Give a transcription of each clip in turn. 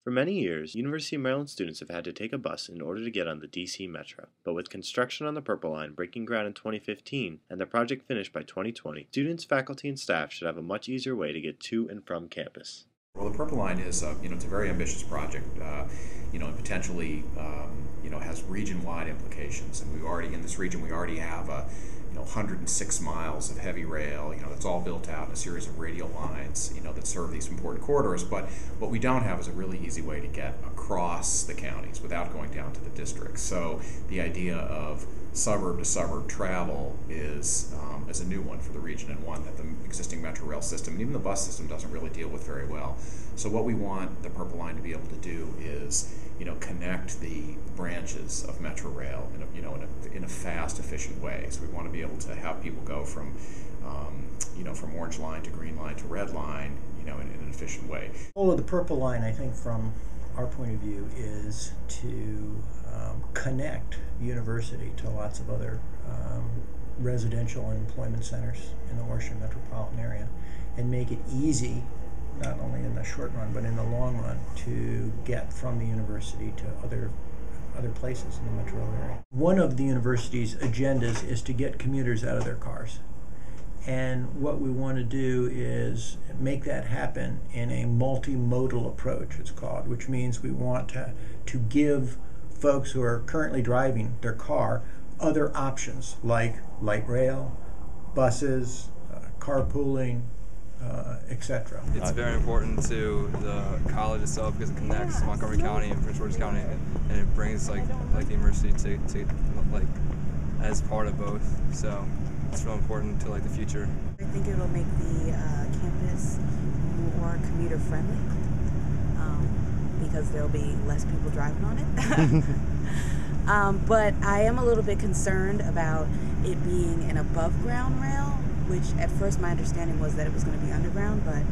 For many years, University of Maryland students have had to take a bus in order to get on the DC Metro. But with construction on the Purple Line breaking ground in 2015 and the project finished by 2020, students, faculty, and staff should have a much easier way to get to and from campus. Well, the Purple Line is, it's a very ambitious project, and potentially, has region-wide implications. And in this region, we already have 106 miles of heavy rail, that's all built out in a series of radial lines, that serve these important corridors. But what we don't have is a really easy way to get across the counties without going down to the districts. So the idea of suburb-to-suburb travel is a new one for the region, and one that the existing Metro Rail system, and even the bus system, doesn't really deal with very well. So what we want the Purple Line to be able to do is, connect the branches of Metro Rail in a fast, efficient way. So we want to be able to have people go from from Orange Line to Green Line to Red Line, in an efficient way. The goal of the Purple Line, I think, from our point of view, is to connect the university to lots of other residential and employment centers in the Washington metropolitan area, and make it easy, not only in the short run but in the long run, to get from the university to other places in the metro area. One of the university's agendas is to get commuters out of their cars. And what we want to do is make that happen in a multimodal approach, it's called, which means we want to give folks who are currently driving their car other options like light rail, buses, carpooling, etc. It's very important to the college itself because it connects Montgomery County and Prince George's County, and it brings like the university to as part of both. So it's real important to the future. I think it'll make the campus more commuter friendly because there'll be less people driving on it. But I am a little bit concerned about it being an above ground rail, which at first my understanding was that it was going to be underground, but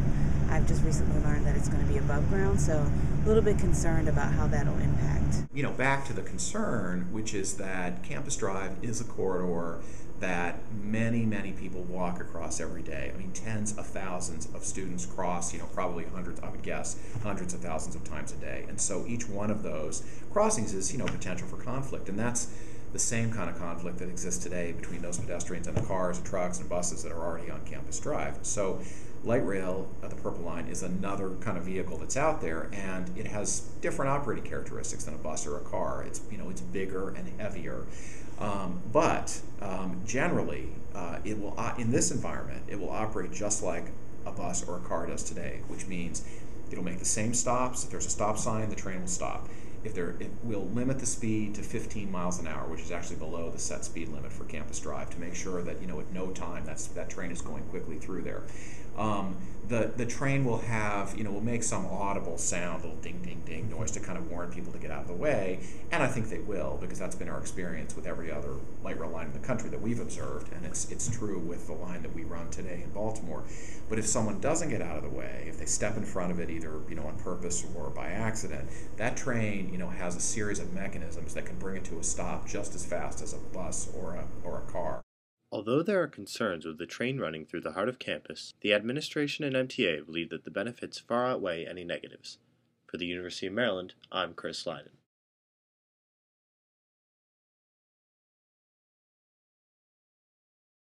I've just recently learned that it's going to be above ground, so a little bit concerned about how that'll impact. Back to the concern, which is that Campus Drive is a corridor that many people walk across every day. I mean, tens of thousands of students cross, probably hundreds, I would guess, hundreds of thousands of times a day. And so each one of those crossings is, potential for conflict. And that's the same kind of conflict that exists today between those pedestrians and the cars and trucks and buses that are already on Campus Drive. So light rail, the Purple Line, is another kind of vehicle that's out there, and it has different operating characteristics than a bus or a car. It's it's bigger and heavier, but generally, it will in this environment it will operate just like a bus or a car does today, which means it'll make the same stops. If there's a stop sign, the train will stop. It will limit the speed to 15 miles an hour, which is actually below the set speed limit for Campus Drive, to make sure that at no time that train is going quickly through there. The train will have will make some audible sound, little ding ding ding noise to kind of warn people to get out of the way, and I think they will, because that's been our experience with every other light rail line in the country that we've observed, and it's true with the line that we run today in Baltimore. But if someone doesn't get out of the way, if they step in front of it either on purpose or by accident, that train has a series of mechanisms that can bring it to a stop just as fast as a bus or a car. Although there are concerns with the train running through the heart of campus, the administration and MTA believe that the benefits far outweigh any negatives. For the University of Maryland, I'm Chris Leiden.